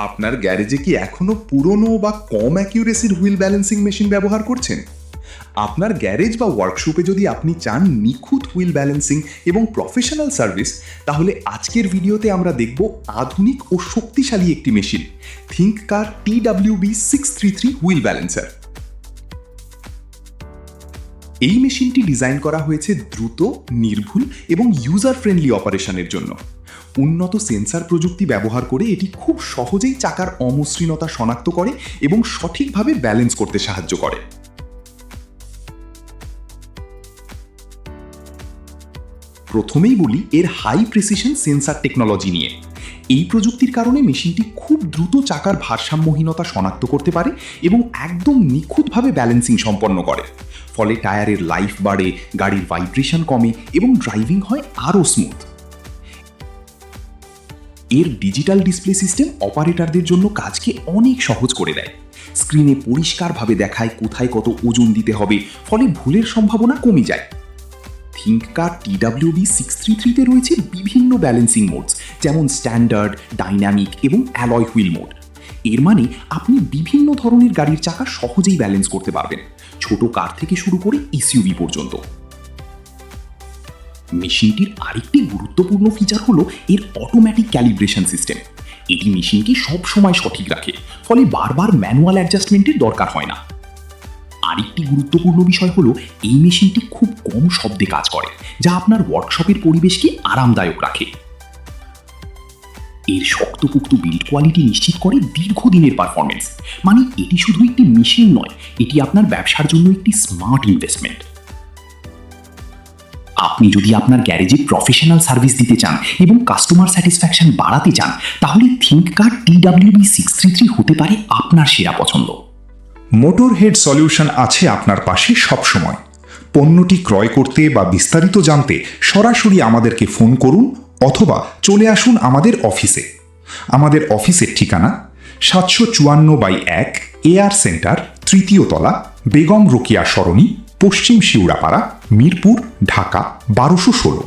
আপনার গ্যারেজে কি এখনো পুরনো বা কম অ্যাকিউরেসির হুইল ব্যালেন্সিং মেশিন ব্যবহার করছেন? আপনার গ্যারেজ বা ওয়ার্কশপে যদি আপনি চান নিখুঁত হুইল ব্যালেন্সিং এবং প্রফেশনাল সার্ভিস, তাহলে আজকের ভিডিওতে আমরা দেখব আধুনিক ও শক্তিশালী একটি মেশিন, থিঙ্ককার TWB633 হুইল ব্যালেন্সার। এই মেশিনটি ডিজাইন করা হয়েছে দ্রুত, নির্ভুল এবং ইউজার ফ্রেন্ডলি অপারেশনের জন্য। উন্নত সেন্সর প্রযুক্তি ব্যবহার করে এটি খুব সহজেই চাকার অমসৃণতা শনাক্ত করে এবং সঠিকভাবে ব্যালেন্স করতে সাহায্য করে। প্রথমেই বলি এর হাই প্রিসিশন সেন্সর টেকনোলজি নিয়ে। এই প্রযুক্তির কারণে মেশিনটি খুব দ্রুত চাকার ভারসাম্যহীনতা শনাক্ত করতে পারে এবং একদম নিখুঁতভাবে ব্যালেন্সিং সম্পন্ন করে। ফলে টায়ারের লাইফ বাড়ে, গাড়ির ভাইব্রেশন কমে এবং ড্রাইভিং হয় আরও স্মুথ। এর ডিজিটাল ডিসপ্লে সিস্টেম অপারেটরদের জন্য কাজকে অনেক সহজ করে দেয়। স্ক্রিনে পরিষ্কারভাবে দেখায় কোথায় কত ওজন দিতে হবে, ফলে ভুলের সম্ভাবনা কমে যায়। থিঙ্ককার TWB633-তে রয়েছে বিভিন্ন ব্যালেন্সিং মোডস, যেমন স্ট্যান্ডার্ড, ডাইনামিক এবং অ্যালয় হুইল মোড। এর মানে আপনি বিভিন্ন ধরনের গাড়ির চাকা সহজেই ব্যালেন্স করতে পারবেন, ছোট কার থেকে শুরু করে এসইউভি পর্যন্ত। মেশিনটির আরেকটি গুরুত্বপূর্ণ ফিচার হলো এর অটোমেটিক ক্যালিব্রেশন সিস্টেম। এটি মেশিনকে সবসময় সঠিক রাখে, ফলে বারবার ম্যানুয়াল অ্যাডজাস্টমেন্টের দরকার হয় না। আরেকটি গুরুত্বপূর্ণ বিষয় হলো এই মেশিনটি খুব কম শব্দে কাজ করে, যা আপনার ওয়ার্কশপের পরিবেশকে আরামদায়ক রাখে। এর শক্তপোক্ত বিল্ড কোয়ালিটি নিশ্চিত করে দীর্ঘদিনের পারফরমেন্স। মানে এটি শুধু একটি মেশিন নয়, এটি আপনার ব্যবসার জন্য একটি স্মার্ট ইনভেস্টমেন্ট। আপনি যদি আপনার গ্যারেজে প্রফেশনাল সার্ভিস দিতে চান এবং কাস্টমার স্যাটিসফ্যাকশন বাড়াতে চান, তাহলে থিঙ্ককার TWB633 হতে পারে আপনার সেরা পছন্দ। মোটরহেড সলিউশন আছে আপনার পাশে সবসময়। পণ্যটি ক্রয় করতে বা বিস্তারিত জানতে সরাসরি আমাদেরকে ফোন করুন অথবা চলে আসুন আমাদের অফিসে। আমাদের অফিসের ঠিকানা 754/1 AR সেন্টার, 3য় তলা, বেগম রোকেয়া সরণি, পশ্চিম শিউড়াপাড়া, মিরপুর, ঢাকা 1216।